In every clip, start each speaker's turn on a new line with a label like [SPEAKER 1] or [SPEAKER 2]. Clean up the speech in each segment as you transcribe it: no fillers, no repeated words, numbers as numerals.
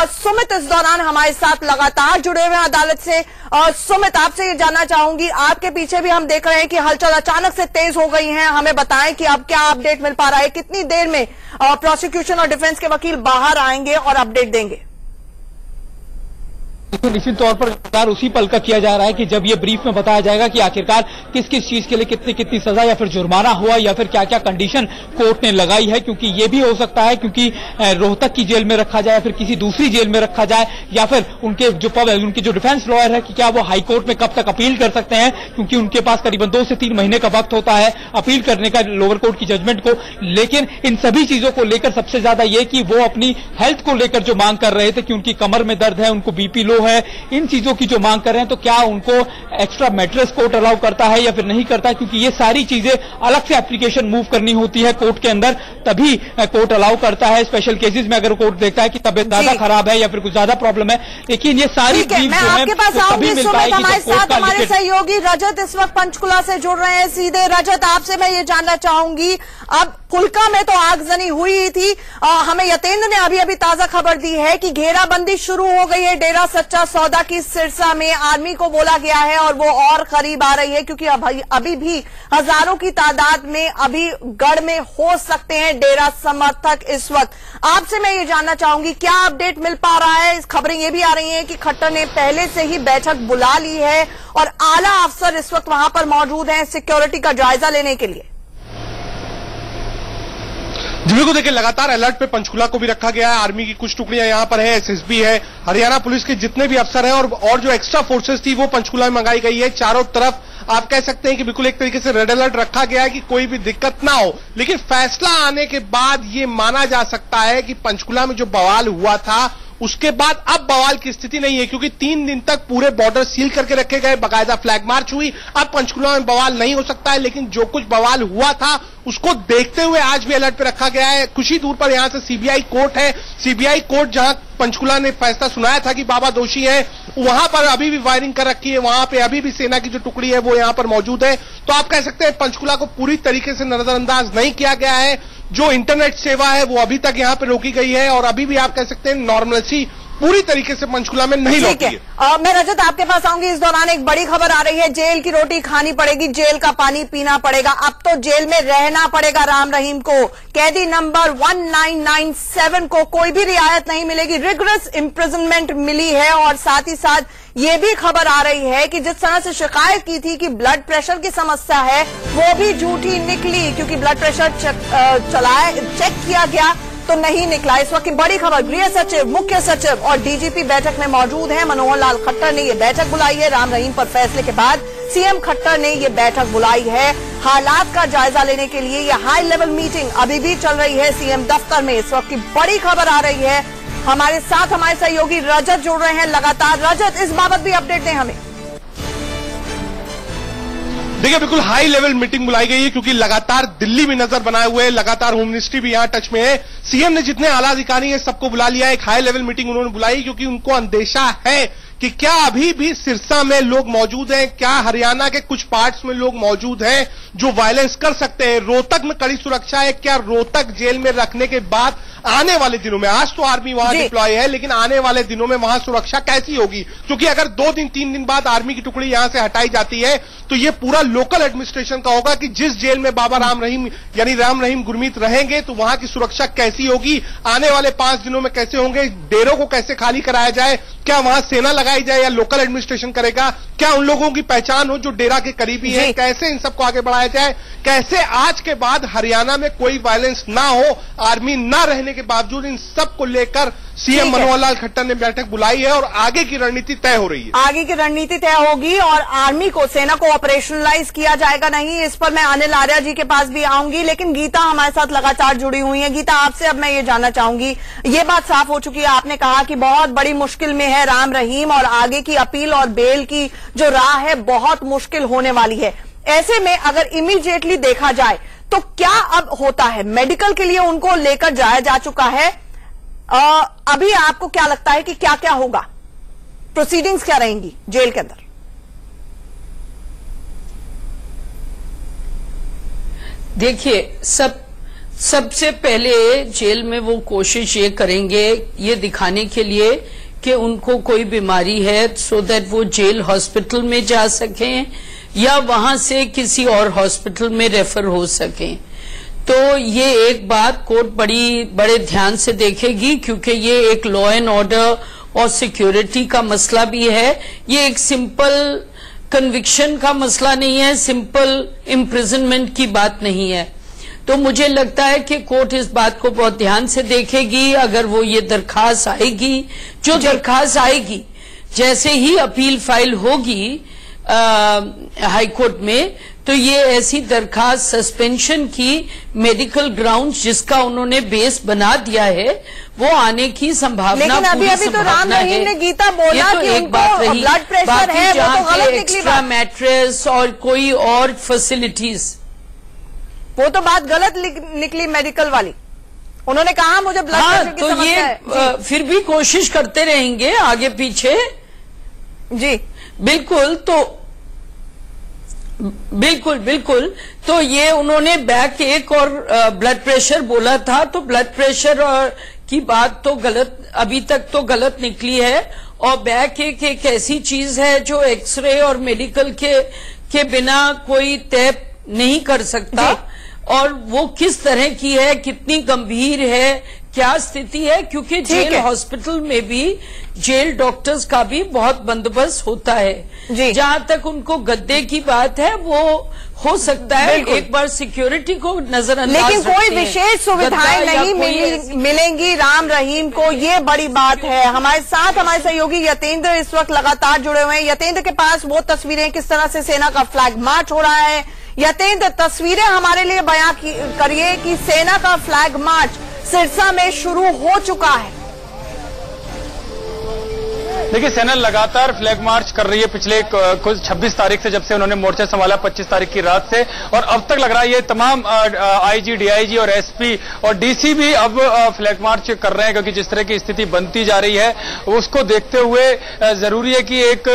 [SPEAKER 1] सुमित इस दौरान हमारे साथ लगातार जुड़े हुए हैं अदालत से। सुमित, आपसे ये जानना चाहूंगी, आपके पीछे भी हम देख रहे हैं कि हलचल अचानक से तेज हो गई है। हमें बताएं कि अब क्या अपडेट मिल पा रहा है, कितनी देर में प्रोसिक्यूशन और डिफेंस के वकील बाहर आएंगे और अपडेट देंगे?
[SPEAKER 2] निश्चित तौर पर उसी पल का किया जा रहा है कि जब ये ब्रीफ में बताया जाएगा कि आखिरकार किस किस चीज के लिए कितनी कितनी सजा या फिर जुर्माना हुआ या फिर क्या क्या कंडीशन कोर्ट ने लगाई है। क्योंकि ये भी हो सकता है क्योंकि रोहतक की जेल में रखा जाए या फिर किसी दूसरी जेल में रखा जाए, या फिर उनके जो डिफेंस लॉयर है कि क्या वो हाई कोर्ट में कब तक अपील कर सकते हैं, क्योंकि उनके पास करीबन 2 से 3 महीने का वक्त होता है अपील करने का लोअर कोर्ट की जजमेंट को। लेकिन इन सभी चीजों को लेकर सबसे ज्यादा ये कि वो अपनी हेल्थ को लेकर जो मांग कर रहे थे कि उनकी कमर में दर्द है, उनको बीपी लो है, इन चीजों की जो मांग कर रहे हैं, तो क्या उनको एक्स्ट्रा मैट्रेस कोर्ट अलाउ करता है या फिर नहीं करता है, क्योंकि ये सारी चीजें अलग से एप्लीकेशन मूव करनी होती है कोर्ट के अंदर, तभी कोर्ट अलाउ करता है। स्पेशल केसेस में अगर कोर्ट देखता है कि तबियत ज्यादा खराब है या फिर कुछ ज्यादा प्रॉब्लम है, लेकिन ये सारी चीज
[SPEAKER 1] मैं आपके पास आऊंगी। सुमित, हमारे साथ हमारे सहयोगी रजत इस वक्त पंचकुला से जुड़ रहे हैं सीधे। रजत, आपसे मैं ये जानना चाहूंगी, अब फुल्का में तो आगजनी हुई थी, हमें यतेंद्र ने अभी अभी ताजा खबर दी है कि घेराबंदी शुरू हो गई है डेरा सच्चा सौदा की सिरसा में। आर्मी को बोला गया है और वो और करीब आ रही है, क्योंकि अभी भी हजारों की तादाद में अभी गढ़ में हो सकते हैं डेरा समर्थक इस वक्त। आपसे मैं ये जानना चाहूंगी, क्या अपडेट मिल पा रहा है? खबरें ये भी आ रही हैं कि खट्टर ने पहले से ही बैठक बुला ली है और आला अफसर इस वक्त वहां पर मौजूद हैं सिक्योरिटी का जायजा लेने के लिए।
[SPEAKER 3] जिले को देखिए लगातार अलर्ट पे पंचकुला को भी रखा गया है। आर्मी की कुछ टुकड़ियां यहाँ पर है, एसएसबी है, हरियाणा पुलिस के जितने भी अफसर हैं और जो एक्स्ट्रा फोर्सेस थी वो पंचकुला में मंगाई गई है। चारों तरफ आप कह सकते हैं कि बिल्कुल एक तरीके से रेड अलर्ट रखा गया है कि कोई भी दिक्कत ना हो। लेकिन फैसला आने के बाद ये माना जा सकता है कि पंचकुला में जो बवाल हुआ था उसके बाद अब बवाल की स्थिति नहीं है, क्योंकि 3 दिन तक पूरे बॉर्डर सील करके रखे गए, बाकायदा फ्लैग मार्च हुई। अब पंचकुला में बवाल नहीं हो सकता है, लेकिन जो कुछ बवाल हुआ था उसको देखते हुए आज भी अलर्ट पे रखा गया है। कुछ ही दूर पर यहां से सीबीआई कोर्ट है। सीबीआई कोर्ट जहां पंचकुला ने फैसला सुनाया था कि बाबा दोषी है, वहां पर अभी भी फायरिंग कर रखी है, वहां पे अभी भी सेना की जो टुकड़ी है वो यहां पर मौजूद है। तो आप कह सकते हैं पंचकुला को पूरी तरीके से नजरअंदाज नहीं किया गया है। जो इंटरनेट सेवा है वो अभी तक यहां पर रोकी गई है और अभी भी आप कह सकते हैं नॉर्मलसी पूरी तरीके से पंचकुला में नहीं लौटी है।
[SPEAKER 1] मैं रजत आपके पास आऊंगी। इस दौरान एक बड़ी खबर आ रही है, जेल की रोटी खानी पड़ेगी, जेल का पानी पीना पड़ेगा। अब तो जेल में रहना पड़ेगा राम रहीम को। कैदी नंबर 1997 को कोई भी रियायत नहीं मिलेगी, रिगरस इम्प्रिजनमेंट मिली है। और साथ ही साथ ये भी खबर आ रही है कि जिस तरह से शिकायत की थी कि ब्लड प्रेशर की समस्या है वो भी झूठी निकली, क्योंकि ब्लड प्रेशर चेक किया गया तो नहीं निकला। इस वक्त की बड़ी खबर, गृह सचिव, मुख्य सचिव और डीजीपी बैठक में मौजूद हैं। मनोहर लाल खट्टर ने ये बैठक बुलाई है। राम रहीम पर फैसले के बाद सीएम खट्टर ने ये बैठक बुलाई है हालात का जायजा लेने के लिए। ये हाई लेवल मीटिंग अभी भी चल रही है सीएम दफ्तर में। इस वक्त की बड़ी खबर आ रही है। हमारे साथ हमारे सहयोगी रजत जुड़ रहे हैं लगातार। रजत, इस बाबत भी अपडेट दें हमें।
[SPEAKER 3] देखिए बिल्कुल हाई लेवल मीटिंग बुलाई गई है, क्योंकि लगातार दिल्ली में नजर बनाए हुए, लगातार होम मिनिस्ट्री भी यहां टच में है। सीएम ने जितने आला अधिकारी हैं सबको बुला लिया है। एक हाई लेवल मीटिंग उन्होंने बुलाई क्योंकि उनको अंदेशा है कि क्या अभी भी सिरसा में लोग मौजूद हैं, क्या हरियाणा के कुछ पार्ट्स में लोग मौजूद हैं जो वायलेंस कर सकते हैं। रोहतक में कड़ी सुरक्षा है, क्या रोहतक जेल में रखने के बाद आने वाले दिनों में, आज तो आर्मी वहां डिप्लॉय है, लेकिन आने वाले दिनों में वहां सुरक्षा कैसी होगी? क्योंकि अगर 2 दिन 3 दिन बाद आर्मी की टुकड़ी यहां से हटाई जाती है तो ये पूरा लोकल एडमिनिस्ट्रेशन का होगा कि जिस जेल में बाबा राम रहीम यानी राम रहीम गुरमीत रहेंगे तो वहां की सुरक्षा कैसी होगी, आने वाले 5 दिनों में कैसे होंगे, डेरों को कैसे खाली कराया जाए, क्या वहां सेना लगाई जाए या लोकल एडमिनिस्ट्रेशन करेगा, क्या उन लोगों की पहचान हो जो डेरा के करीबी है, कैसे इन सबको आगे बढ़ाया जाए, कैसे आज के बाद हरियाणा में कोई वायलेंस ना हो, आर्मी ना रहने के बावजूद। इन सब को लेकर सीएम मनोहर लाल खट्टर ने बैठक बुलाई है और आगे की रणनीति तय हो रही है।
[SPEAKER 1] आगे की रणनीति तय होगी और आर्मी को, सेना को ऑपरेशनलाइज किया जाएगा नहीं, इस पर मैं अनिल आर्या जी के पास भी आऊंगी। लेकिन गीता हमारे साथ लगातार जुड़ी हुई है। गीता, आपसे अब मैं ये जानना चाहूंगी, ये बात साफ हो चुकी है, आपने कहा कि बहुत बड़ी मुश्किल में है राम रहीम और आगे की अपील और बेल की जो राह है बहुत मुश्किल होने वाली है। ऐसे में अगर इमीडिएटली देखा जाए तो क्या अब होता है? मेडिकल के लिए उनको लेकर जाया जा चुका है, अभी आपको क्या लगता है कि क्या क्या होगा, प्रोसीडिंग्स क्या रहेंगी जेल के अंदर?
[SPEAKER 4] देखिए, सब सबसे पहले जेल में वो कोशिश ये करेंगे ये दिखाने के लिए कि उनको कोई बीमारी है, सो दैट वो जेल हॉस्पिटल में जा सकें या वहां से किसी और हॉस्पिटल में रेफर हो सकें। तो ये एक बात कोर्ट बड़े ध्यान से देखेगी, क्योंकि ये एक लॉ एंड ऑर्डर और सिक्योरिटी का मसला भी है। ये एक सिंपल कन्विक्शन का मसला नहीं है, सिंपल इम्प्रिजनमेंट की बात नहीं है। तो मुझे लगता है कि कोर्ट इस बात को बहुत ध्यान से देखेगी। अगर वो ये दरखास्त आएगी, जो दरखास्त आएगी, जैसे ही अपील फाइल होगी हाई कोर्ट में, तो ये ऐसी दरखास्त सस्पेंशन की मेडिकल ग्राउंड्स जिसका उन्होंने बेस बना दिया है वो आने की संभावना,
[SPEAKER 1] लेकिन अभी तो राम रहीम ने गीता बोला कि उनको ब्लड प्रेशर है, वो तो गलत निकली
[SPEAKER 4] एक्स्ट्रा मैट्रेस और कोई और फैसिलिटीज,
[SPEAKER 1] वो तो बात गलत निकली मेडिकल वाली। उन्होंने कहा मुझे ब्लड प्रेशर की समस्या है।
[SPEAKER 4] ये फिर भी कोशिश करते रहेंगे आगे पीछे।
[SPEAKER 1] जी
[SPEAKER 4] बिल्कुल। तो ये उन्होंने बैक एक और ब्लड प्रेशर बोला था, तो ब्लड प्रेशर की बात तो गलत, अभी तक तो गलत निकली है। और बैक एक ऐसी चीज है जो एक्सरे और मेडिकल के बिना कोई तय नहीं कर सकता, और वो किस तरह की है, कितनी गंभीर है, क्या स्थिति है, क्योंकि जेल हॉस्पिटल में भी जेल डॉक्टर्स का भी बहुत बंदोबस्त होता है। जहां तक उनको गद्दे की बात है वो हो सकता है एक बार सिक्योरिटी को नजरअंदाज,
[SPEAKER 1] लेकिन कोई विशेष सुविधाएं नहीं मिलेंगी राम रहीम को, ये बड़ी बात है। हमारे साथ हमारे सहयोगी यतेंद्र इस वक्त लगातार जुड़े हुए हैं। यतेंद्र के पास वो तस्वीरें किस तरह से सेना का फ्लैग मार्च हो रहा है। यतेंद्र, तस्वीरें हमारे लिए बयां करिए कि सेना का फ्लैग मार्च सिरसा में शुरू हो चुका है।
[SPEAKER 5] देखिए, सेना लगातार फ्लैग मार्च कर रही है पिछले कुछ 26 तारीख से, जब से उन्होंने मोर्चा संभाला 25 तारीख की रात से, और अब तक लग रहा है ये तमाम आईजी, डीआईजी और एसपी और डीसी भी अब फ्लैग मार्च कर रहे हैं, क्योंकि जिस तरह की स्थिति बनती जा रही है उसको देखते हुए जरूरी है कि एक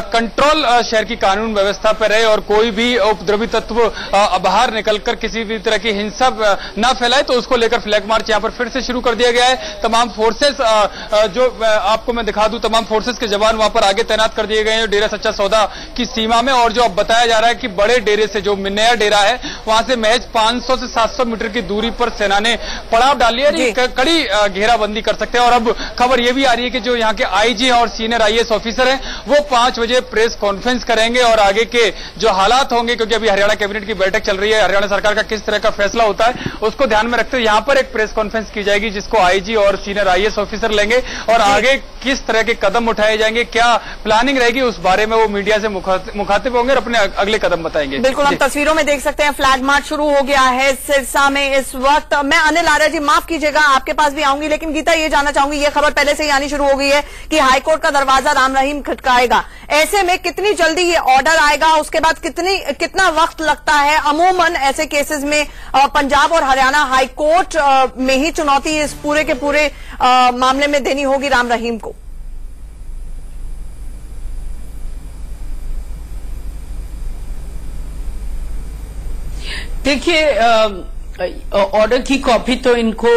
[SPEAKER 5] कंट्रोल शहर की कानून व्यवस्था पर रहे और कोई भी उपद्रवी तत्व बाहर निकलकर किसी भी तरह की हिंसा न फैलाए। तो उसको लेकर फ्लैग मार्च यहाँ पर फिर से शुरू कर दिया गया है। तमाम फोर्सेस जो आपको मैं दिखा दूं, तमाम फोर्सेस के जवान वहां पर आगे तैनात कर दिए गए हैं डेरा सच्चा सौदा की सीमा में। और जो अब बताया जा रहा है कि बड़े डेरे से, जो नया डेरा है, वहां से महज 500 से 700 मीटर की दूरी पर सेना ने पड़ाव डाली है, कड़ी घेराबंदी कर सकते हैं। और अब खबर यह भी आ रही है कि जो यहाँ के आईजी और सीनियर आईएएस ऑफिसर हैं वो 5 बजे प्रेस कॉन्फ्रेंस करेंगे और आगे के जो हालात होंगे, क्योंकि अभी हरियाणा कैबिनेट की बैठक चल रही है, हरियाणा सरकार का किस तरह का फैसला होता है उसको ध्यान में रखते हुए यहाँ पर एक प्रेस कॉन्फ्रेंस की जाएगी, जिसको आईजी और सीनियर आईएएस ऑफिसर लेंगे और आगे किस तरह के कदम उठाए जाएंगे, क्या प्लानिंग रहेगी, उस बारे में वो मीडिया से मुखातिब होंगे और अपने अगले कदम बताएंगे।
[SPEAKER 1] बिल्कुल, हम तस्वीरों में देख सकते हैं फ्लैग मार्च शुरू हो गया है सिरसा में इस वक्त। मैं अनिल आर्य जी, माफ कीजिएगा, आपके पास भी आऊंगी, लेकिन गीता ये जानना चाहूंगी, ये खबर पहले से ही आनी शुरू हो गई है कि हाईकोर्ट का दरवाजा राम रहीम खटकाएगा। ऐसे में कितनी जल्दी ये ऑर्डर आएगा, उसके बाद कितना वक्त लगता है? अमूमन ऐसे केसेस में पंजाब और हरियाणा हाईकोर्ट में ही चुनौती इस पूरे के पूरे मामले में देनी होगी राम रहीम को।
[SPEAKER 4] देखिए, ऑर्डर की कॉपी तो इनको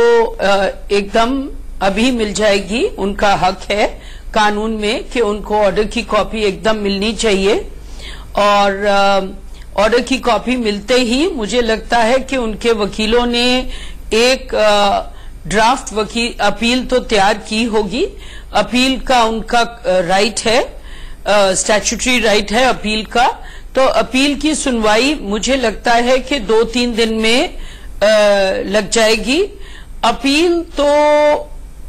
[SPEAKER 4] एकदम अभी मिल जाएगी, उनका हक है कानून में कि उनको ऑर्डर की कॉपी एकदम मिलनी चाहिए। और ऑर्डर की कॉपी मिलते ही मुझे लगता है कि उनके वकीलों ने एक ड्राफ्ट अपील तो तैयार की होगी। अपील का उनका राइट है, स्टैट्यूटरी राइट है अपील का। तो अपील की सुनवाई मुझे लगता है कि 2-3 दिन में लग जाएगी। अपील तो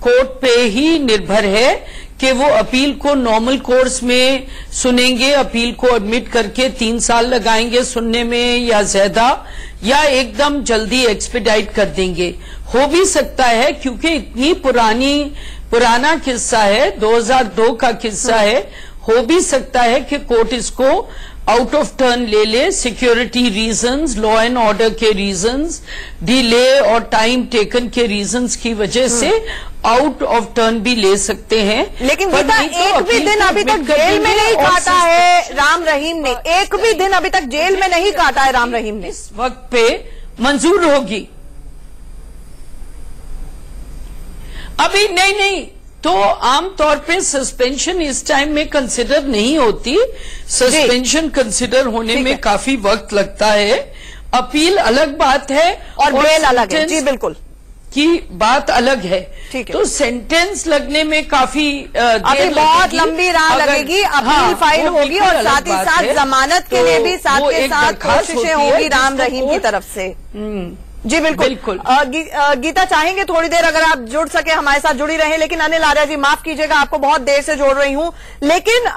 [SPEAKER 4] कोर्ट पे ही निर्भर है कि वो अपील को नॉर्मल कोर्स में सुनेंगे, अपील को एडमिट करके 3 साल लगाएंगे सुनने में या ज्यादा, या एकदम जल्दी एक्सपीडाइट कर देंगे। हो भी सकता है, क्योंकि इतनी पुराना किस्सा है, 2002 का किस्सा है, हो भी सकता है कि कोर्ट इसको आउट ऑफ टर्न ले ले, security reasons, law and order के रीजंस, डिले और टाइम टेकन के रीजंस की वजह से आउट ऑफ टर्न भी ले सकते हैं।
[SPEAKER 1] लेकिन गीता, एक भी दिन अभी तक जेल में नहीं काटा है राम रहीम ने, एक भी दिन अभी तक जेल में नहीं काटा है राम रहीम ने।
[SPEAKER 4] इस वक्त पे मंजूर होगी, अभी नहीं, तो आमतौर पे सस्पेंशन इस टाइम में कंसिडर नहीं होती। सस्पेंशन कंसिडर होने में काफी वक्त लगता है। अपील अलग बात है
[SPEAKER 1] और बेल अलग है। जी बिल्कुल,
[SPEAKER 4] की बात अलग है।
[SPEAKER 1] ठीक है,
[SPEAKER 4] तो सेंटेंस लगने में काफी
[SPEAKER 1] अभी बहुत लंबी राह लगेगी। अपील फाइल होगी और साथ ही साथ जमानत के लिए भी साथ के साथ कोशिशें होगी राम रहीम की तरफ से। जी बिल्कुल। गीता, चाहेंगे थोड़ी देर अगर आप जुड़ सके हमारे साथ जुड़ी रहें। लेकिन अनिल आर्या जी, माफ कीजिएगा, आपको बहुत देर से जोड़ रही हूं, लेकिन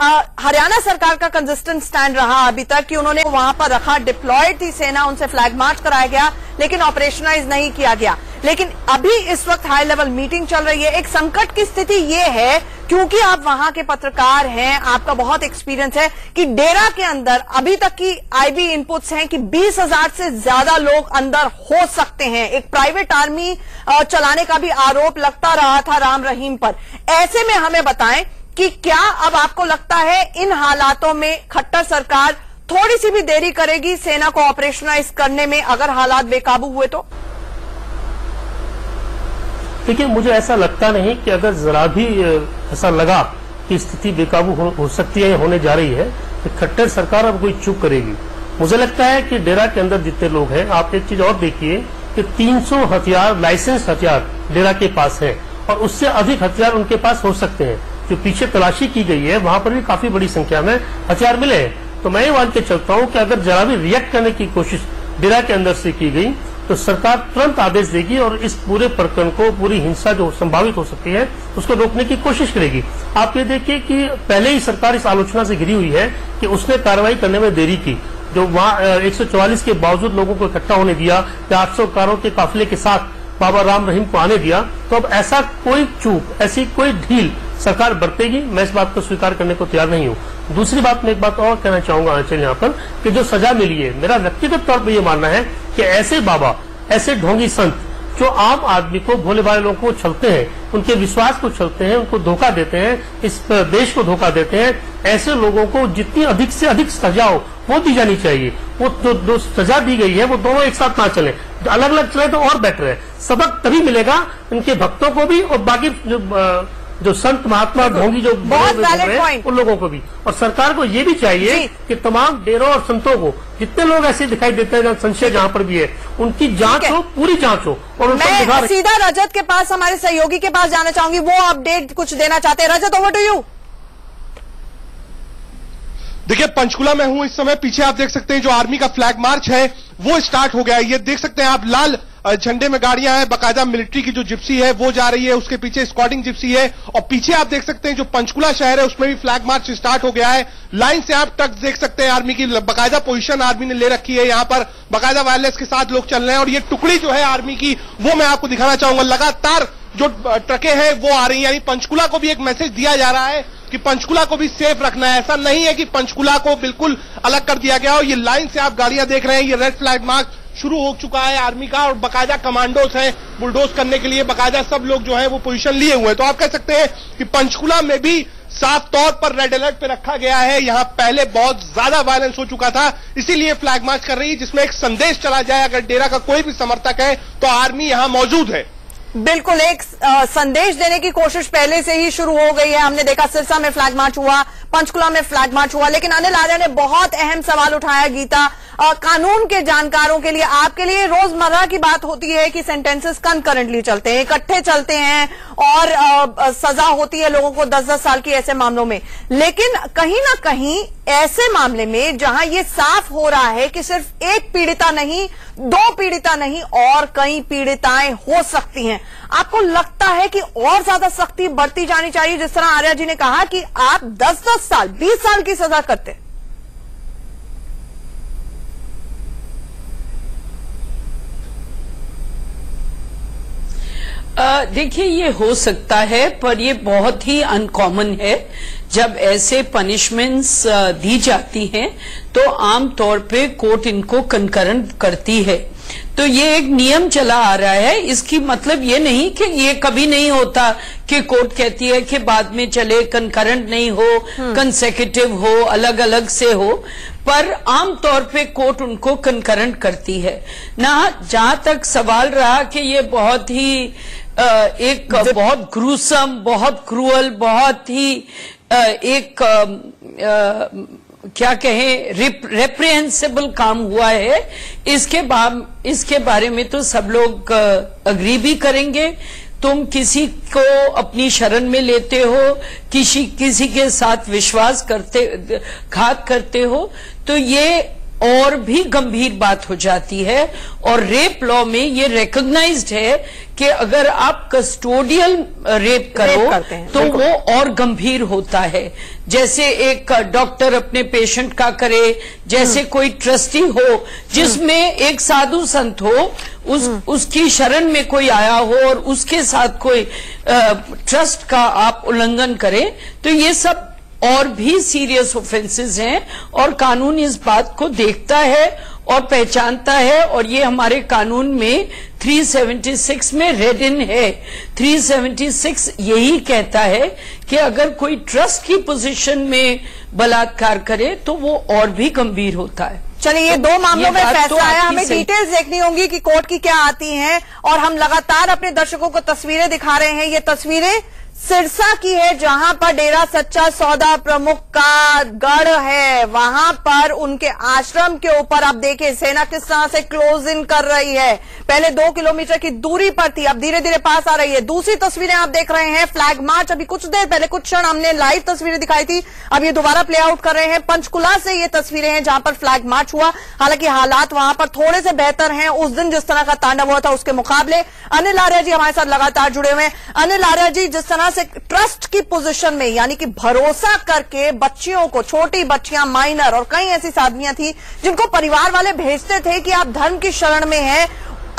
[SPEAKER 1] हरियाणा सरकार का कंसिस्टेंट स्टैंड रहा अभी तक कि उन्होंने वहां पर रखा, डिप्लॉयड थी सेना, उनसे फ्लैग मार्च कराया गया लेकिन ऑपरेशनाइज नहीं किया गया। लेकिन अभी इस वक्त हाई लेवल मीटिंग चल रही है। एक संकट की स्थिति ये है, क्योंकि आप वहां के पत्रकार हैं, आपका बहुत एक्सपीरियंस है, कि डेरा के अंदर अभी तक की आईबी इनपुट्स हैं कि 20,000 से ज्यादा लोग अंदर हो सकते हैं। एक प्राइवेट आर्मी चलाने का भी आरोप लगता रहा था राम रहीम पर। ऐसे में हमें बताएं कि क्या अब आपको लगता है इन हालातों में खट्टर सरकार थोड़ी सी भी देरी करेगी सेना को ऑपरेशनाइज करने में अगर हालात बेकाबू हुए तो?
[SPEAKER 6] देखिए, मुझे ऐसा लगता नहीं कि अगर जरा भी ऐसा लगा कि स्थिति बेकाबू हो सकती है या होने जा रही है तो खट्टर सरकार अब कोई चुप करेगी। मुझे लगता है कि डेरा के अंदर जितने लोग हैं, आप एक चीज और देखिए कि 300 हथियार, लाइसेंस हथियार डेरा के पास है और उससे अधिक हथियार उनके पास हो सकते हैं। जो पीछे तलाशी की गई है वहां पर भी काफी बड़ी संख्या में हथियार मिले हैं। तो मैं ये मान के चलता हूं कि अगर जरा भी रिएक्ट करने की कोशिश डेरा के अंदर से की गई तो सरकार तुरंत आदेश देगी और इस पूरे प्रकरण को, पूरी हिंसा जो संभावित हो सकती है, उसको रोकने की कोशिश करेगी। आप ये देखिए कि पहले ही सरकार इस आलोचना से घिरी हुई है कि उसने कार्रवाई करने में देरी की। जो वहां 144 के बावजूद लोगों को इकट्ठा होने दिया या 800 कारों के काफिले के साथ बाबा राम रहीम को आने दिया, तो अब ऐसा कोई चूक, ऐसी कोई ढील सरकार बरतेगी, मैं इस बात को स्वीकार करने को तैयार नहीं हूँ। दूसरी बात, मैं एक बात और कहना चाहूंगा आंचल यहाँ पर, कि जो सजा मिली है, मेरा व्यक्तिगत तौर पर यह मानना है कि ऐसे बाबा, ऐसे ढोंगी संत जो आम आदमी को, भोले भाले लोगों को छलते हैं, उनके विश्वास को छलते हैं, उनको धोखा देते हैं, इस देश को धोखा देते हैं, ऐसे लोगों को जितनी अधिक से अधिक सजा हो वो दी जानी चाहिए। वो जो सजा दी गई है वो दोनों एक साथ ना चले, अलग अलग चले तो और बेटर है। सबक तभी मिलेगा इनके भक्तों को भी और बाकी जो संत महात्मा ढोंगी जो
[SPEAKER 1] बहुत वैलिड पॉइंट,
[SPEAKER 6] उन लोगों को भी। और सरकार को ये भी चाहिए कि तमाम डेरों और संतों को, जितने लोग ऐसे दिखाई देते हैं संशय जहां पर भी है, उनकी जांच हो, पूरी जांच हो। और
[SPEAKER 1] मैं सीधा रजत के पास, हमारे सहयोगी के पास जाना चाहूंगी, वो अपडेट कुछ देना चाहते हैं। रजत, ओवर टू यू।
[SPEAKER 3] देखिए, पंचकुला में हूं इस समय। पीछे आप देख सकते हैं जो आर्मी का फ्लैग मार्च है वो स्टार्ट हो गया है। ये देख सकते हैं आप, लाल झंडे में गाड़ियां हैं, बाकायदा मिलिट्री की जो जिप्सी है वो जा रही है, उसके पीछे स्क्वाडिंग जिप्सी है। और पीछे आप देख सकते हैं जो पंचकुला शहर है उसमें भी फ्लैग मार्च स्टार्ट हो गया है। लाइन से आप तक देख सकते हैं आर्मी की बाकायदा पोजीशन आर्मी ने ले रखी है। यहाँ पर बाकायदा वायरलेस के साथ लोग चल रहे हैं और ये टुकड़ी जो है आर्मी की वो मैं आपको दिखाना चाहूंगा। लगातार जो ट्रकें हैं वो आ रही है, यानी पंचकुला को भी एक मैसेज दिया जा रहा है कि पंचकुला को भी सेफ रखना है। ऐसा नहीं है कि पंचकुला को बिल्कुल अलग कर दिया गया हो। ये लाइन से आप गाड़ियां देख रहे हैं, ये रेड फ्लैग मार्च शुरू हो चुका है आर्मी का और बाकायदा कमांडोज हैं बुलडोज करने के लिए, बाकायदा सब लोग जो है वो पोजीशन लिए हुए हैं। तो आप कह सकते हैं कि पंचकुला में भी साफ तौर पर रेड अलर्ट पे रखा गया है। यहां पहले बहुत ज्यादा वायलेंस हो चुका था, इसीलिए फ्लैग मार्च कर रही है, जिसमें एक संदेश चला जाए अगर डेरा का कोई भी समर्थक है तो आर्मी यहां मौजूद है।
[SPEAKER 1] बिल्कुल, एक संदेश देने की कोशिश पहले से ही शुरू हो गई है। हमने देखा सिरसा में फ्लैग मार्च हुआ, पंचकुला में फ्लैग मार्च हुआ, लेकिन अनिल आर्या ने बहुत अहम सवाल उठाया। गीता, कानून के जानकारों के लिए, आपके लिए रोजमर्रा की बात होती है कि सेंटेंसेस कंकरेंटली चलते हैं, इकट्ठे चलते हैं और सजा होती है लोगों को 10-10 साल की ऐसे मामलों में। लेकिन कहीं ना कहीं ऐसे मामले में जहां ये साफ हो रहा है कि सिर्फ एक पीड़िता नहीं, 2 पीड़िता नहीं और कई पीड़िताएं हो सकती हैं, आपको लगता है कि और ज्यादा सख्ती बढ़ती जानी चाहिए? जिस तरह आर्या जी ने कहा कि आप 10-10 साल, 20 साल की सजा करते।
[SPEAKER 4] देखिए, ये हो सकता है पर ये बहुत ही अनकॉमन है। जब ऐसे पनिशमेंट्स दी जाती हैं तो आमतौर पे कोर्ट इनको कंकरेंट करती है। तो ये एक नियम चला आ रहा है। इसकी मतलब ये नहीं कि ये कभी नहीं होता कि कोर्ट कहती है कि बाद में चले, कंकरेंट नहीं हो, कंसेक्यूटिव हो, अलग अलग से हो, पर आमतौर पे कोर्ट उनको कंकरेंट करती है ना। जहां तक सवाल रहा कि ये बहुत ही एक बहुत ग्रूसम, बहुत क्रूअल, बहुत ही एक क्या कहें रेप्रिहेंसिबल काम हुआ है। इसके बारे में तो सब लोग अग्री भी करेंगे। तुम किसी को अपनी शरण में लेते हो, किसी के साथ घात करते हो, तो ये और भी गंभीर बात हो जाती है। और रेप लॉ में ये रिकॉग्नाइज्ड है कि अगर आप कस्टोडियल रेप करो तो वो और गंभीर होता है। जैसे एक डॉक्टर अपने पेशेंट का करे, जैसे कोई ट्रस्टी हो जिसमें एक साधु संत हो, उसकी शरण में कोई आया हो और उसके साथ कोई ट्रस्ट का आप उल्लंघन करें, तो ये सब और भी सीरियस ऑफेंसेस हैं। और कानून इस बात को देखता है और पहचानता है, और ये हमारे कानून में 376 में रेड इन है। 376 यही कहता है कि अगर कोई ट्रस्ट की पोजीशन में बलात्कार करे तो वो और भी गंभीर होता है।
[SPEAKER 1] चलिए, ये दो मामलों में फैसला है, हमें डिटेल्स देखनी होंगी कि कोर्ट की क्या आती हैं। और हम लगातार अपने दर्शकों को तस्वीरें दिखा रहे हैं। ये तस्वीरें सिरसा की है, जहां पर डेरा सच्चा सौदा प्रमुख का गढ़ है। वहां पर उनके आश्रम के ऊपर आप देखिए सेना किस तरह से क्लोज इन कर रही है। पहले 2 किलोमीटर की दूरी पर थी, अब धीरे धीरे पास आ रही है। दूसरी तस्वीरें आप देख रहे हैं, फ्लैग मार्च अभी कुछ देर पहले, कुछ क्षण हमने लाइव तस्वीरें दिखाई थी, अब ये दोबारा प्ले आउट कर रहे हैं। पंचकुला से ये तस्वीरें हैं जहां पर फ्लैग मार्च हुआ। हालांकि हालात वहां पर थोड़े से बेहतर हैं उस दिन जिस तरह का तांडव हुआ था उसके मुकाबले। अनिल आर्या जी हमारे साथ लगातार जुड़े हुए हैं। अनिल आर्या जी, जिस तरह से ट्रस्ट की पोजीशन में, यानी कि भरोसा करके बच्चियों को, छोटी बच्चियां, माइनर और कई ऐसी साधवियां थी जिनको परिवार वाले भेजते थे कि आप धर्म की शरण में हैं,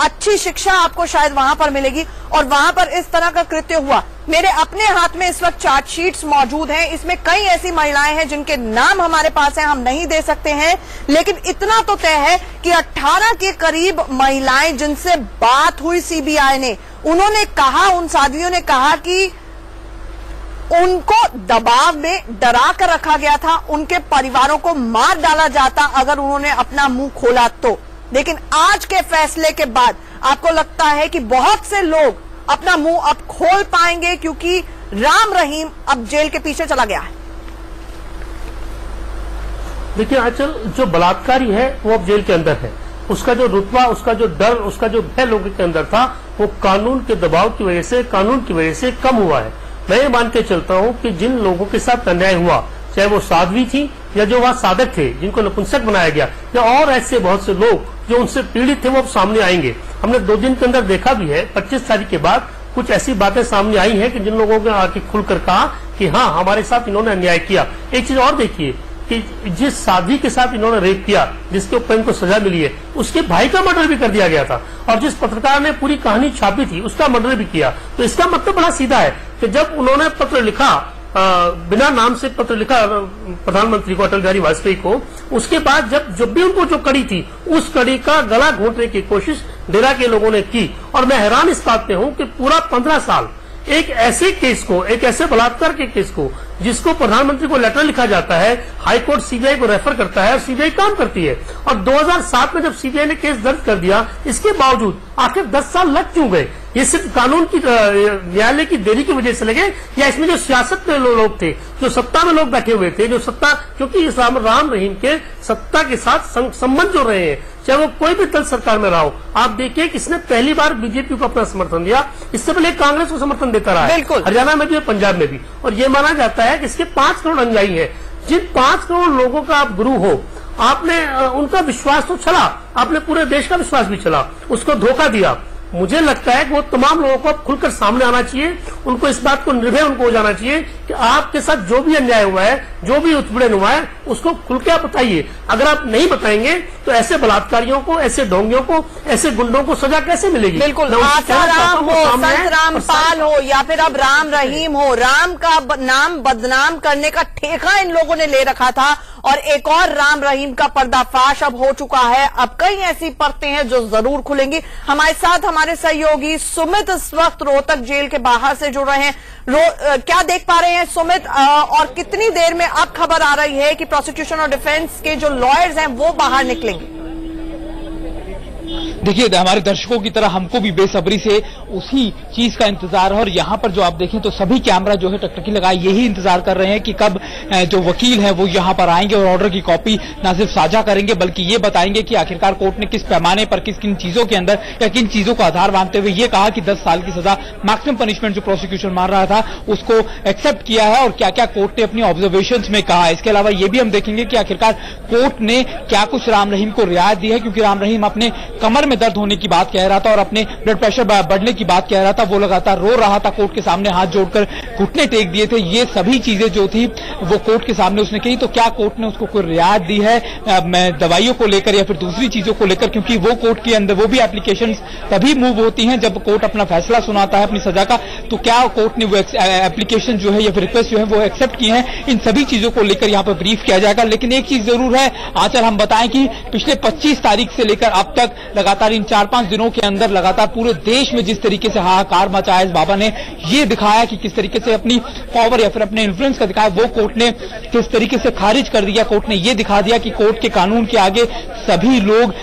[SPEAKER 1] अच्छी शिक्षा आपको शायद वहां पर मिलेगी, और वहां पर इस तरह का कृत्य हुआ। मेरे अपने हाथ में इस वक्त चार्जशीट्स मौजूद हैं, इसमें कई ऐसी महिलाएं हैं जिनके नाम हमारे पास हैं, हम नहीं दे सकते हैं, लेकिन इतना तो तय है कि 18 के करीब महिलाएं जिनसे बात हुई सीबीआई ने, उन्होंने कहा, उन साध्वियों ने कहा कि उनको दबाव में डरा कर रखा गया था, उनके परिवारों को मार डाला जाता अगर उन्होंने अपना मुंह खोला तो। लेकिन आज के फैसले के बाद आपको लगता है कि बहुत से लोग अपना मुंह अब खोल पाएंगे क्योंकि राम रहीम अब जेल के पीछे चला गया है?
[SPEAKER 6] देखिए आंचल, जो बलात्कारी है वो अब जेल के अंदर है। उसका जो रुतबा, उसका जो डर, उसका जो भय लोगों के अंदर था, वो कानून के दबाव की वजह से, कानून की वजह से कम हुआ है। मैं ये मान के चलता हूं कि जिन लोगों के साथ अन्याय हुआ, चाहे वो साध्वी थी या जो वहां साधक थे जिनको नपुंसक बनाया गया, या और ऐसे बहुत से लोग जो उनसे पीड़ित थे, वो अब सामने आएंगे। हमने 2 दिन के अंदर देखा भी है, 25 तारीख के बाद कुछ ऐसी बातें सामने आई हैं कि जिन लोगों ने आके खुलकर कहा कि हाँ, हमारे साथ इन्होंने अन्याय किया। एक चीज और देखिए कि जिस साध्वी के साथ इन्होंने रेप किया, जिसके ऊपर इनको सजा मिली है, उसके भाई का मर्डर भी कर दिया गया था, और जिस पत्रकार ने पूरी कहानी छापी थी उसका मर्डर भी किया। तो इसका मतलब बड़ा सीधा है कि जब उन्होंने पत्र लिखा, बिना नाम से पत्र लिखा प्रधानमंत्री को, अटल बिहारी वाजपेयी को, उसके बाद जब भी उनको जो कड़ी थी, उस कड़ी का गला घोंटने की कोशिश डेरा के लोगों ने की। और मैं हैरान इस बात पे हूं कि पूरा 15 साल एक ऐसे केस को, एक ऐसे बलात्कार के केस को, जिसको प्रधानमंत्री को लेटर लिखा जाता है, हाईकोर्ट सीबीआई को रेफर करता है और सीबीआई काम करती है। और 2007 में जब सीबीआई ने केस दर्ज कर दिया, इसके बावजूद आखिर 10 साल लग क्यों गए? ये सिर्फ कानून की, न्यायालय की देरी की वजह से लगे, या इसमें जो सियासत में लोग थे, जो सत्ता में लोग बैठे हुए थे, जो सत्ता, क्योंकि इस राम रहीम के सत्ता के साथ संबंध जो रहे हैं, चाहे वो कोई भी दल सरकार में रहा हो। आप देखिए कि इसने पहली बार बीजेपी को अपना समर्थन दिया, इससे पहले कांग्रेस को समर्थन देता रहा है, हरियाणा में भी और पंजाब में भी। और ये माना जाता है कि इसके 5 करोड़ अनुयायी है। जिन 5 करोड़ लोगों का आप गुरु हो, आपने उनका विश्वास तो छला, आपने पूरे देश का विश्वास भी छला, उसको धोखा दिया। मुझे लगता है कि वो तमाम लोगों को अब खुलकर सामने आना चाहिए, उनको इस बात को निर्भय उनको हो जाना चाहिए कि आपके साथ जो भी अन्याय हुआ है, जो भी उत्पीड़न हुआ है, उसको खुल के आप बताइए। अगर आप नहीं बताएंगे तो ऐसे बलात्कारियों को, ऐसे ढोंगियों को, ऐसे गुंडों को सजा कैसे मिलेगी?
[SPEAKER 1] बिल्कुल, आसाराम हो, संत रामपाल हो, या फिर अब राम रहीम हो, राम का नाम बदनाम करने का ठेका इन लोगों ने ले रखा था, और एक और राम रहीम का पर्दाफाश अब हो चुका है। अब कई ऐसी परतें हैं जो जरूर खुलेंगी। हमारे साथ हमारे सहयोगी सुमित इस वक्त रोहतक जेल के बाहर से जुड़ रहे हैं। क्या देख पा रहे हैं सुमित, और कितनी देर में अब खबर आ रही है कि प्रोसिक्यूशन और डिफेंस के जो लॉयर्स हैं वो बाहर निकलेंगे?
[SPEAKER 2] देखिए, हमारे दर्शकों की तरह हमको भी बेसब्री से उसी चीज का इंतजार है और यहाँ पर जो आप देखें तो सभी कैमरा जो है टकटकी लगाए यही इंतजार कर रहे हैं कि कब जो वकील है वो यहाँ पर आएंगे और ऑर्डर की कॉपी न सिर्फ साझा करेंगे बल्कि ये बताएंगे कि आखिरकार कोर्ट ने किस पैमाने पर किन चीजों के अंदर या किन चीजों को आधार मानते हुए ये कहा कि 10 साल की सजा मैक्सिमम पनिशमेंट जो प्रोसिक्यूशन मान रहा था उसको एक्सेप्ट किया है और क्या क्या कोर्ट ने अपनी ऑब्जर्वेशंस में कहा। इसके अलावा ये भी हम देखेंगे कि आखिरकार कोर्ट ने क्या कुछ राम रहीम को रियायत दी है, क्योंकि राम रहीम अपने कमर में दर्द होने की बात कह रहा था और अपने ब्लड प्रेशर बढ़ने की बात कह रहा था। वो लगातार रो रहा था, कोर्ट के सामने हाथ जोड़कर घुटने टेक दिए थे। ये सभी चीजें जो थी वो कोर्ट के सामने उसने कही। तो क्या कोर्ट ने उसको कोई रियायत दी है दवाइयों को लेकर या फिर दूसरी चीजों को लेकर, क्योंकि वो कोर्ट के अंदर वो भी एप्लीकेशन तभी मूव होती हैं जब कोर्ट अपना फैसला सुनाता है अपनी सजा का। तो क्या कोर्ट ने वो एप्लीकेशन जो है या फिर रिक्वेस्ट जो है वो एक्सेप्ट की है, इन सभी चीजों को लेकर यहाँ पर ब्रीफ किया जाएगा। लेकिन एक चीज जरूर है आचल, हम बताएं कि पिछले 25 तारीख से लेकर अब तक लगातार इन 4-5 दिनों के अंदर लगातार पूरे देश में जिस तरीके से हाहाकार मचाया इस बाबा ने, ये दिखाया कि किस तरीके से अपनी पावर या फिर अपने इन्फ्लुएंस का दिखाया, वो कोर्ट ने किस तरीके से खारिज कर दिया। कोर्ट ने ये दिखा दिया कि कोर्ट के कानून के आगे सभी लोग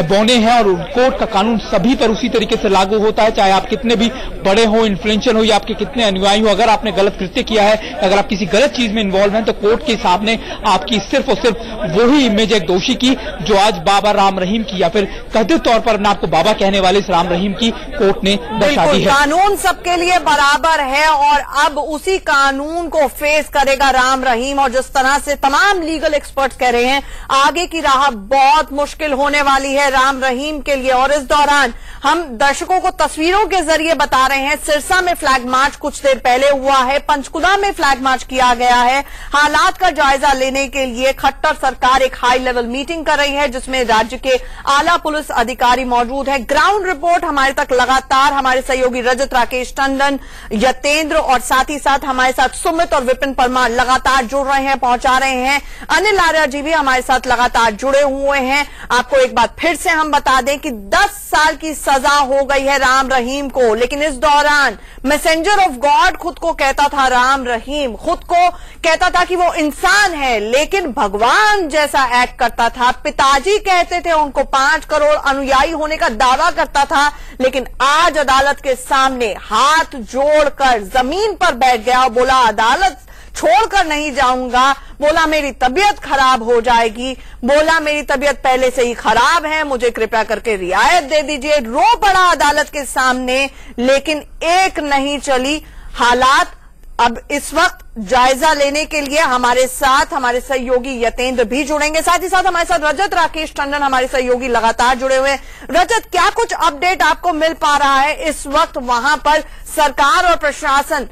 [SPEAKER 2] बौने हैं और कोर्ट का कानून सभी पर उसी तरीके से लागू होता है, चाहे आप कितने भी बड़े हो, इन्फ्लुएंशियल हो या आपके कितने अनुयायी हो। अगर आपने गलत कृत्य किया है, अगर आप किसी गलत चीज में इन्वॉल्व हैं, तो कोर्ट के सामने आपकी सिर्फ और सिर्फ वही इमेज एक दोषी की जो आज बाबा राम रहीम की या फिर कथित तौर पर अपने आपको बाबा कहने वाले इस राम रहीम की कोर्ट ने दर्शा दी है।
[SPEAKER 1] कानून सबके लिए बराबर है और अब उसी कानून को फेस करेगा राम रहीम। और जिस तरह से तमाम लीगल एक्सपर्ट्स कह रहे हैं आगे की राह बहुत मुश्किल होने वाली है राम रहीम के लिए। और इस दौरान हम दर्शकों को तस्वीरों के जरिए बता रहे हैं, सिरसा में फ्लैग मार्च कुछ देर पहले हुआ है, पंचकुला में फ्लैग मार्च किया गया है। हालात का जायजा लेने के लिए खट्टर सरकार एक हाई लेवल मीटिंग कर रही है जिसमें राज्य के आला पुलिस अधिकारी मौजूद है। ग्राउंड रिपोर्ट हमारे तक लगातार हमारे सहयोगी रजत, राकेश टंडन, यतेंद्र और साथ ही साथ हमारे साथ सुमित और विपिन परमार लगातार जुड़ रहे हैं, पहुंचा रहे हैं। अनिल आर्या जी भी हमारे साथ लगातार जुड़े हुए हैं। आपको एक बात फिर से हम बता दें कि 10 साल की सजा हो गई है राम रहीम को, लेकिन इस दौरान मैसेंजर ऑफ गॉड खुद को कहता था राम रहीम, खुद को कहता था कि वो इंसान है लेकिन भगवान जैसा एक्ट करता था। पिताजी कहते थे उनको 5 करोड़ अनुयायी होने का दावा करता था, लेकिन आज अदालत के सामने हाथ जोड़कर जमीन पर बैठ गया और बोला अदालत छोड़कर नहीं जाऊंगा, बोला मेरी तबीयत खराब हो जाएगी, बोला मेरी तबीयत पहले से ही खराब है, मुझे कृपया करके रियायत दे दीजिए। रो पड़ा अदालत के सामने, लेकिन एक नहीं चली। हालात अब इस वक्त जायजा लेने के लिए हमारे साथ हमारे सहयोगी यतेंद्र भी जुड़ेंगे, साथ ही साथ हमारे साथ रजत, राकेश टंडन हमारे सहयोगी लगातार जुड़े हुए हैं। रजत, क्या कुछ अपडेट आपको मिल पा रहा है इस वक्त वहां पर सरकार और प्रशासन?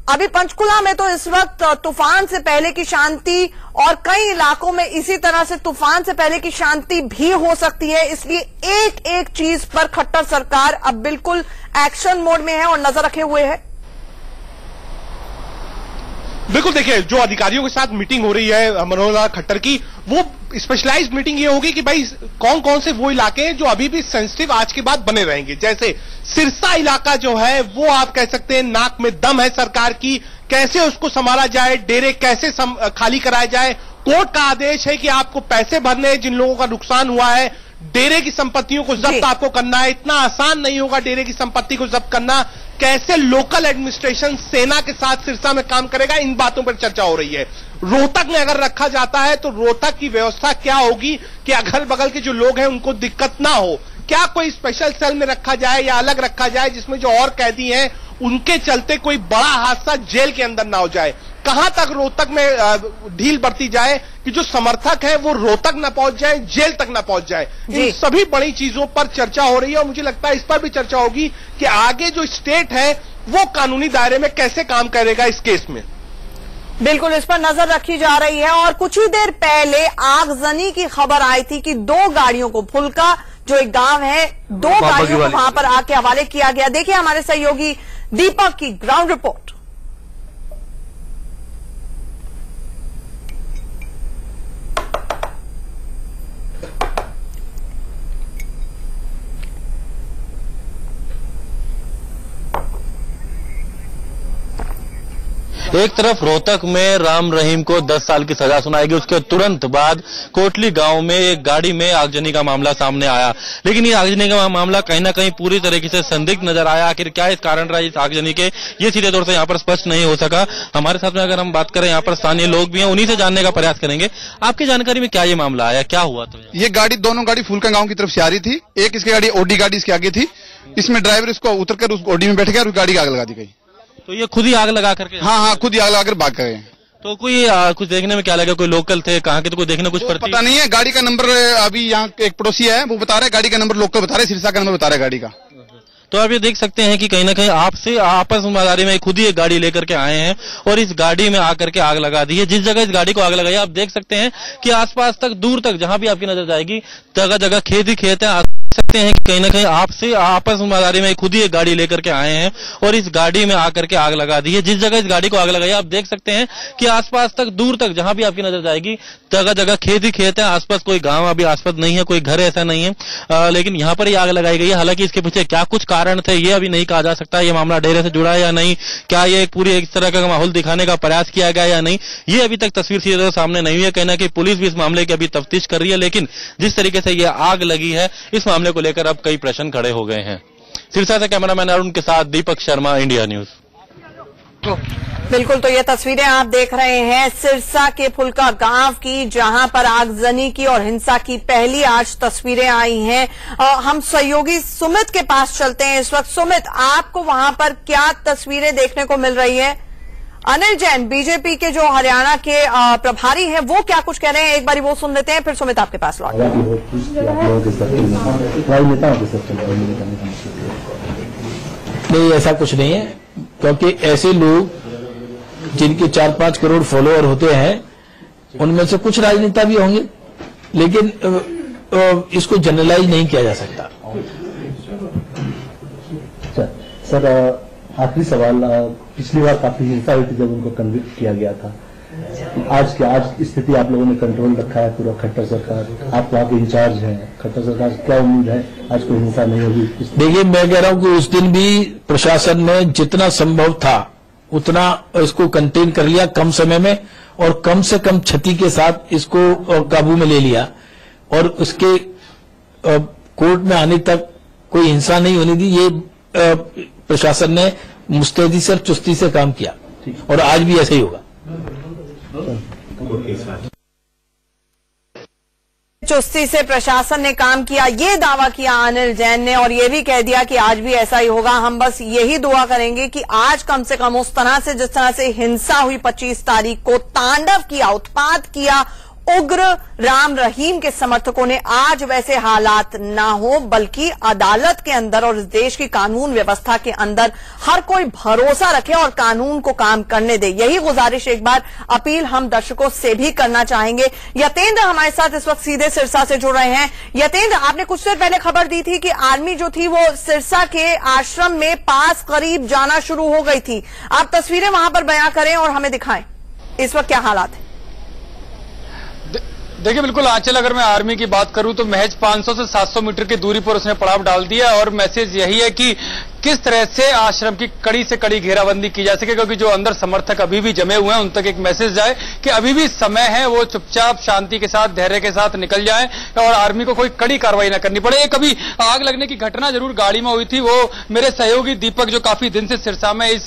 [SPEAKER 1] अभी पंचकुला में तो इस वक्त तूफान से पहले की शांति और कई इलाकों में इसी तरह से तूफान से पहले की शांति भी हो सकती है, इसलिए एक एक चीज पर खट्टर सरकार अब बिल्कुल एक्शन मोड में है और नजर रखे हुए है।
[SPEAKER 3] बिल्कुल, देखिए जो अधिकारियों के साथ मीटिंग हो रही है मनोहर लाल खट्टर की, वो स्पेशलाइज्ड मीटिंग ये होगी कि भाई कौन कौन से वो इलाके हैं जो अभी भी सेंसिटिव आज के बाद बने रहेंगे। जैसे सिरसा इलाका जो है वो आप कह सकते हैं नाक में दम है सरकार की, कैसे उसको संभाला जाए, डेरे कैसे खाली कराया जाए। कोर्ट का आदेश है कि आपको पैसे भरने हैं जिन लोगों का नुकसान हुआ है, डेरे की संपत्तियों को जब्त आपको करना है। इतना आसान नहीं होगा डेरे की संपत्ति को जब्त करना। कैसे लोकल एडमिनिस्ट्रेशन सेना के साथ सिरसा में काम करेगा, इन बातों पर चर्चा हो रही है। रोहतक में अगर रखा जाता है तो रोहतक की व्यवस्था क्या होगी कि अगल बगल के जो लोग हैं उनको दिक्कत ना हो। क्या कोई स्पेशल सेल में रखा जाए या अलग रखा जाए जिसमें जो और कैदी हैं उनके चलते कोई बड़ा हादसा जेल के अंदर ना हो जाए। कहां तक रोहतक में ढील बरती जाए कि जो समर्थक है वो रोहतक न पहुंच जाए, जेल तक न पहुंच जाए। इन सभी बड़ी चीजों पर चर्चा हो रही है और मुझे लगता है इस पर भी चर्चा होगी कि आगे जो स्टेट है वो कानूनी दायरे में कैसे काम करेगा इस केस में।
[SPEAKER 1] बिल्कुल, इस पर नजर रखी जा रही है। और कुछ ही देर पहले आगजनी की खबर आई थी कि 2 गाड़ियों को, फुलका जो एक गांव है, 2 गाड़ियों को वहां पर आके हवाले किया गया। देखिए हमारे सहयोगी दीपक की ग्राउंड रिपोर्ट।
[SPEAKER 7] एक तरफ रोहतक में राम रहीम को 10 साल की सजा सुनाई गई, उसके तुरंत बाद कोटली गांव में एक गाड़ी में आगजनी का मामला सामने आया, लेकिन ये आगजनी का मामला कहीं ना कहीं पूरी तरीके से संदिग्ध नजर आया। आखिर क्या इस कारण रहा इस आगजनी के, ये सीधे तौर से यहाँ पर स्पष्ट नहीं हो सका। हमारे साथ में अगर हम बात करें, यहाँ पर स्थानीय लोग भी हैं, उन्हीं से जानने का प्रयास करेंगे। आपकी जानकारी में क्या ये मामला आया, क्या हुआ? तो
[SPEAKER 8] ये गाड़ी, दोनों गाड़ी फूलका गांव की तरफ से आ रही थी। एक इसकी गाड़ी ओडी गाड़ी इसके आगे थी, इसमें ड्राइवर इसको उतरकर उस ओडी में बैठ गया और गाड़ी आग लगा दी गई।
[SPEAKER 7] तो ये खुद ही आग लगा करके?
[SPEAKER 8] हाँ, खुद ही आग लगाकर भाग गए।
[SPEAKER 7] तो कोई कुछ देखने में क्या लगा, कोई लोकल थे, कहाँ के, तो कोई देखने कुछ
[SPEAKER 8] पता नहीं है। गाड़ी का नंबर अभी यहाँ एक पड़ोसी है वो बता रहा है, गाड़ी का नंबर लोकल बता रहे, सिरसा का नंबर बता रहा है गाड़ी का।
[SPEAKER 7] तो आप ये देख सकते हैं कि कहीं ना कहीं आपस में खुद ही एक गाड़ी लेकर के आए हैं और इस गाड़ी में आकर के आग लगा दी है। जिस जगह इस गाड़ी को आग लगाई, आप देख सकते हैं कि आसपास तक, दूर तक, जहां भी आपकी नजर जाएगी, जगह जगह खेत ही खेत है। सकते हैं कि कहीं ना कहीं आपस में खुद ही एक गाड़ी लेकर के आए हैं और इस गाड़ी में आकर के आग लगा दी है। जिस जगह इस गाड़ी को आग लगाई, आप देख सकते हैं कि आसपास तक, दूर तक, जहां भी आपकी नजर जाएगी, जगह जगह खेत ही खेत है। आसपास कोई गांव अभी आसपास नहीं है, कोई घर ऐसा नहीं है, लेकिन यहाँ पर ही आग लगाई गई है। हालांकि इसके पीछे क्या कुछ कारण थे ये अभी नहीं कहा जा सकता। ये मामला डेरे से जुड़ा है या नहीं, क्या ये पूरी एक तरह का माहौल दिखाने का प्रयास किया गया या नहीं, ये अभी तक तस्वीर सीधे तौर सामने नहीं हुई है। कहीं ना कहीं पुलिस भी इस मामले की अभी तफ्तीश कर रही है, लेकिन जिस तरीके से ये आग लगी है, इस मामले को लेकर अब कई प्रश्न खड़े हो गए हैं। सिरसा से कैमरामैन अरुण के साथ दीपक शर्मा, इंडिया न्यूज।
[SPEAKER 1] बिल्कुल, तो ये तस्वीरें आप देख रहे हैं सिरसा के फुलका गांव की, जहां पर आगजनी की और हिंसा की पहली आज तस्वीरें आई हैं। हम सहयोगी सुमित के पास चलते हैं इस वक्त। सुमित, आपको वहां पर क्या तस्वीरें देखने को मिल रही है? अनिल जैन, बीजेपी के जो हरियाणा के प्रभारी हैं, वो क्या कुछ कह रहे हैं, एक बारी वो सुन लेते हैं, फिर सुमित आपके पास लौट।
[SPEAKER 9] नहीं, ऐसा कुछ नहीं है, क्योंकि ऐसे लोग जिनके 4-5 करोड़ फॉलोअर होते हैं, उनमें से कुछ राजनेता भी होंगे, लेकिन इसको जनरलाइज नहीं किया जा सकता।
[SPEAKER 10] सर, आखिरी सवाल, पिछली बार काफी हिंसा हुई थी जब उनको कन्विक्ट किया गया था। आज स्थिति आप लोगों ने कंट्रोल रखा है पूरा, खट्टर सरकार, आप वहाँ के इंचार्ज हैं, खट्टर सरकार, क्या उम्मीद है आज कोई हिंसा नहीं होगी?
[SPEAKER 9] देखिए, मैं कह रहा हूं कि उस दिन भी प्रशासन ने जितना संभव था उतना इसको कंटेन कर लिया कम समय में, और कम से कम क्षति के साथ इसको काबू में ले लिया, और उसके कोर्ट में आने तक कोई हिंसा नहीं होने दी। ये प्रशासन ने मुस्तैदी से, चुस्ती से काम किया, और आज भी ऐसा ही होगा।
[SPEAKER 1] चुस्ती से प्रशासन ने काम किया, ये दावा किया अनिल जैन ने, और ये भी कह दिया कि आज भी ऐसा ही होगा। हम बस यही दुआ करेंगे कि आज कम से कम उस तरह से, जिस तरह से हिंसा हुई 25 तारीख को, तांडव किया, उत्पात किया उग्र राम रहीम के समर्थकों ने, आज वैसे हालात ना हो, बल्कि अदालत के अंदर और इस देश की कानून व्यवस्था के अंदर हर कोई भरोसा रखे और कानून को काम करने दे। यही गुजारिश, एक बार अपील हम दर्शकों से भी करना चाहेंगे। यतेंद्र हमारे साथ इस वक्त सीधे सिरसा से जुड़ रहे हैं। यतेंद्र, आपने कुछ देर पहले खबर दी थी कि आर्मी जो थी वो सिरसा के आश्रम में पास करीब जाना शुरू हो गई थी। आप तस्वीरें वहां पर बयां करें और हमें दिखाएं इस वक्त क्या हालात है।
[SPEAKER 5] देखिए, बिल्कुल आंचल, अगर मैं आर्मी की बात करूं तो महज 500 से 700 मीटर की दूरी पर उसने पड़ाव डाल दिया, और मैसेज यही है कि किस तरह से आश्रम की कड़ी से कड़ी घेराबंदी की जा सके, क्योंकि जो अंदर समर्थक अभी भी जमे हुए हैं उन तक एक मैसेज जाए कि अभी भी समय है, वो चुपचाप शांति के साथ, धैर्य के साथ निकल जाए और आर्मी को कोई कड़ी कार्रवाई न करनी पड़े। कभी आग लगने की घटना जरूर गाड़ी में हुई थी, वो मेरे सहयोगी दीपक जो काफी दिन से सिरसा में इस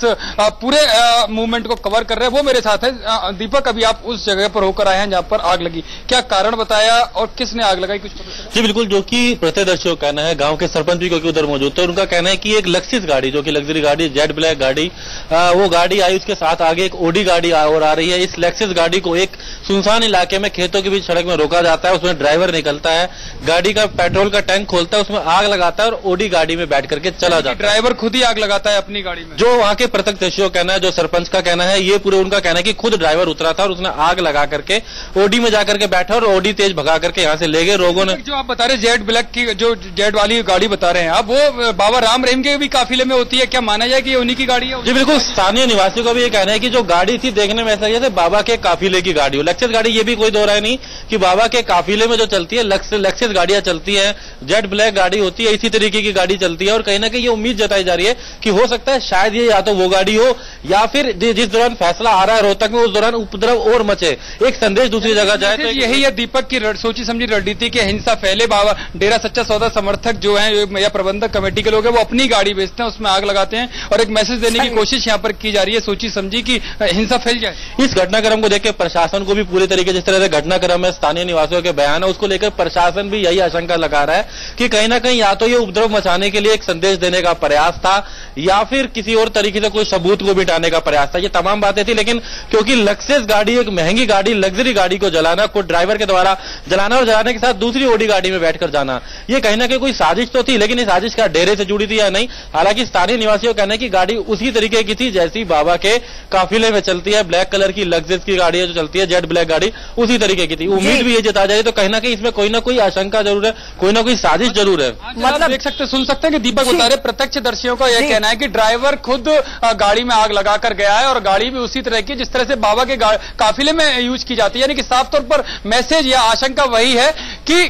[SPEAKER 5] पूरे मूवमेंट को कवर कर रहे हैं, वो मेरे साथ है। दीपक, अभी आप उस जगह पर होकर आए हैं जहां पर आग लगी, क्या कारण बताया और किसने आग लगाई, कुछ पता चला?
[SPEAKER 7] जी बिल्कुल, जो कि प्रत्यदर्शियों का कहना है, गांव के सरपंच भी क्योंकि उधर मौजूद थे, उनका कहना है कि एक लक्सिस गाड़ी, जो कि लग्जरी गाड़ी, जेट ब्लैक गाड़ी, वो गाड़ी आई, उसके साथ आगे एक ओडी गाड़ी और आ रही है। इस लेक्सिस गाड़ी को एक सुनसान इलाके में, खेतों के बीच सड़क में रोका जाता है, उसमें ड्राइवर निकलता है, गाड़ी का पेट्रोल का टैंक खोलता है, उसमें आग लगाता है और ओडी गाड़ी में बैठ करके चला जाता है।
[SPEAKER 5] ड्राइवर खुद ही आग लगाता है अपनी गाड़ी में?
[SPEAKER 7] जो वहां के प्रत्यक्षदर्शियों का कहना है, जो सरपंच का कहना है, ये पूरे उनका कहना है कि खुद ड्राइवर उतरा था और उसने आग लगा करके ओडी में जाकर के बैठा और ओडी तेज भगा करके यहाँ से ले गए। लोगों ने,
[SPEAKER 5] जो आप बता रहे जेट ब्लैक की, जो जेट वाली गाड़ी बता रहे हैं आप, वो बाबा राम रहीम के भी काफिले में होती है, क्या माना जाए कि ये उन्हीं की गाड़ी है?
[SPEAKER 7] जी बिल्कुल, स्थानीय निवासियों का भी ये कहना है कि जो गाड़ी थी देखने में ऐसा जैसे बाबा के काफिले की गाड़ी हो। लक्ष्य गाड़ी ये भी कोई दो राय नहीं कि बाबा के काफिले में जो चलती है लक्ष्य गाड़ियां चलती है, जेट ब्लैक गाड़ी होती है, इसी तरीके की गाड़ी चलती है। और कहीं ना कहीं ये उम्मीद जताई जा रही है कि हो सकता है शायद ये या तो वो गाड़ी हो या फिर जिस दौरान फैसला आ रहा है रोहतक में, उस दौरान उपद्रव और मचे, एक संदेश दूसरी जगह जाए। तो
[SPEAKER 5] यही है दीपक की सोची समझी रणनीति की हिंसा फैले। बाबा डेरा सच्चा सौदा समर्थक जो है या प्रबंधक कमेटी के लोग हैं वो अपनी गाड़ी बेचते हैं, उसमें आग लगाते हैं और एक मैसेज देने की कोशिश यहाँ पर की जा रही है, सोची समझी कि हिंसा फैल जाए।
[SPEAKER 7] इस घटनाक्रम को देखकर प्रशासन को भी पूरी तरीके जिस तरह से घटनाक्रम में स्थानीय निवासियों के बयान है उसको लेकर प्रशासन भी यही आशंका लगा रहा है कि कहीं ना कहीं या तो ये उपद्रव मचाने के लिए एक संदेश देने का प्रयास था या फिर किसी और तरीके से कोई सबूत को मिटाने का प्रयास था। ये तमाम बातें थी, लेकिन क्योंकि लक्सेस गाड़ी एक महंगी गाड़ी, लग्जरी गाड़ी को जलाना, खुद ड्राइवर के द्वारा जलाना और जलाने के साथ दूसरी ओडी गाड़ी में बैठकर जाना, ये कहीं ना कहीं कोई साजिश तो थी, लेकिन इस साजिश का डेरे से जुड़ी थी या नहीं। हालांकि स्थानीय निवासियों का कहना है कि गाड़ी उसी तरीके की थी जैसी बाबा के काफिले में चलती है, ब्लैक कलर की लग्जरीज की गाड़ी है जो चलती है, जेट ब्लैक गाड़ी उसी तरीके की थी। उम्मीद भी ये जता जाए तो कहीं ना कहीं इसमें कोई ना कोई आशंका जरूर है, कोई ना कोई साजिश जरूर है।
[SPEAKER 5] मतलब देख सकते सुन सकते हैं कि दीपक बता रहे प्रत्यक्षदर्शियों का यह कहना है कि ड्राइवर खुद गाड़ी में आग लगाकर गया है और गाड़ी भी उसी तरह की जिस तरह से बाबा के काफिले में यूज की जाती है। यानी कि साफ तौर पर मैसेज या आशंका वही है कि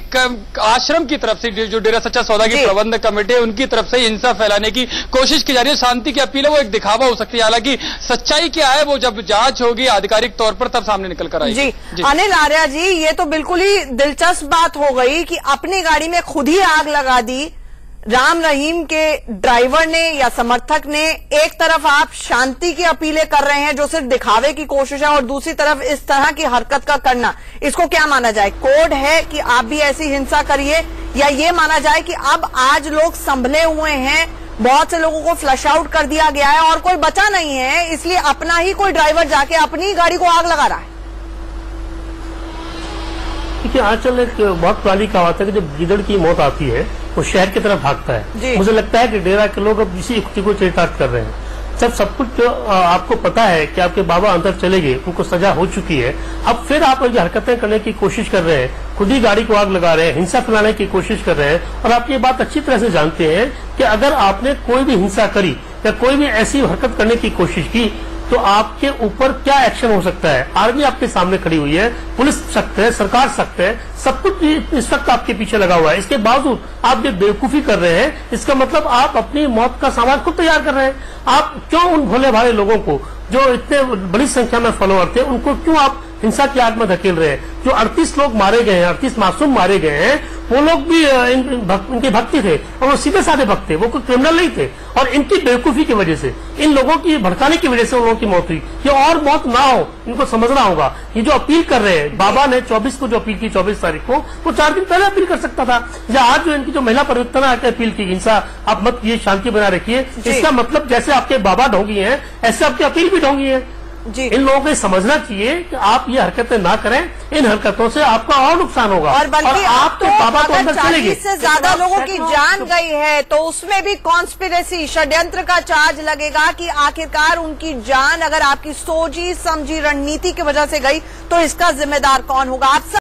[SPEAKER 5] आश्रम की तरफ से जो डेरा सच्चा सौदा की प्रबंधक कमेटी है उनकी तरफ से हिंसा फैलाने की कोशिश की जा रही है। शांति की अपील है, वो एक दिखावा हो सकती है। हालांकि सच्चाई क्या है वो जब जांच होगी आधिकारिक तौर पर तब सामने निकल कर आएगी।
[SPEAKER 1] जी अनिल आर्या जी, ये तो बिल्कुल ही दिलचस्प बात हो गई कि अपनी गाड़ी में खुद ही आग लगा दी राम रहीम के ड्राइवर ने या समर्थक ने। एक तरफ आप शांति की अपीलें कर रहे हैं जो सिर्फ दिखावे की कोशिश है और दूसरी तरफ इस तरह की हरकत का करना, इसको क्या माना जाए? कोड है कि आप भी ऐसी हिंसा करिए या ये माना जाए कि अब आज लोग संभले हुए हैं, बहुत से लोगों को फ्लश आउट कर दिया गया है और कोई बचा नहीं है, इसलिए अपना ही कोई ड्राइवर जाके अपनी गाड़ी को आग लगा रहा है?
[SPEAKER 6] देखिए, आजकल एक बहुत पुरानी कहावत है कि जब गिदड़ की मौत आती है वो शहर की तरफ भागता है। मुझे लगता है कि डेरा के लोग अब इसी युक्ति को चरितार्थ कर रहे हैं। जब सब कुछ आपको पता है कि आपके बाबा अंदर चले गए, उनको सजा हो चुकी है, अब फिर आप ये हरकतें करने की कोशिश कर रहे हैं, खुद ही गाड़ी को आग लगा रहे हैं, हिंसा फैलाने की कोशिश कर रहे हैं। और आप ये बात अच्छी तरह से जानते हैं कि अगर आपने कोई भी हिंसा करी या कोई भी ऐसी हरकत करने की कोशिश की तो आपके ऊपर क्या एक्शन हो सकता है। आर्मी आपके सामने खड़ी हुई है, पुलिस सख्त है, सरकार सख्त है, सब कुछ इस वक्त आपके पीछे लगा हुआ है। इसके बावजूद आप ये बेवकूफी कर रहे हैं, इसका मतलब आप अपनी मौत का सामान खुद तैयार कर रहे हैं। आप क्यों उन भोले भाले लोगों को जो इतने बड़ी संख्या में फॉलोअर थे उनको क्यों आप हिंसा की आग में धकेल रहे हैं? जो 38 लोग मारे गए हैं, 38 मासूम मारे गए हैं, वो लोग भी इनके भक्ति थे और वो सीधे साधे भक्त थे, वो कोई क्रिमिनल नहीं थे। और इनकी बेवकूफी की वजह से, इन लोगों की भड़काने की वजह से उन लोगों की मौत हुई। ये और मौत ना हो, इनको समझना होगा। ये जो अपील कर रहे हैं, बाबा ने 24 को जो अपील की, 24 तारीख को, वो 4 दिन पहले अपील कर सकता था। या आज जो इनकी जो महिला परिवर्तन आकर अपील की, हिंसा आप मत किए, शांति बना रखिए, इसका मतलब जैसे आपके बाबा ढोंगी हैं ऐसे आपकी अपील भी ढोंगी है। इन लोगों को समझना चाहिए कि आप ये हरकतें ना करें, इन हरकतों से आपका और नुकसान होगा
[SPEAKER 1] और बल्कि
[SPEAKER 6] आपके बाबा तो अंदर चलेंगे।
[SPEAKER 1] 40 से ज्यादा लोगों की जान गई है तो उसमें भी कॉन्स्पिरेसी, षड्यंत्र का चार्ज लगेगा कि आखिरकार उनकी जान अगर आपकी सोची समझी रणनीति की वजह से गई तो इसका जिम्मेदार कौन होगा? आप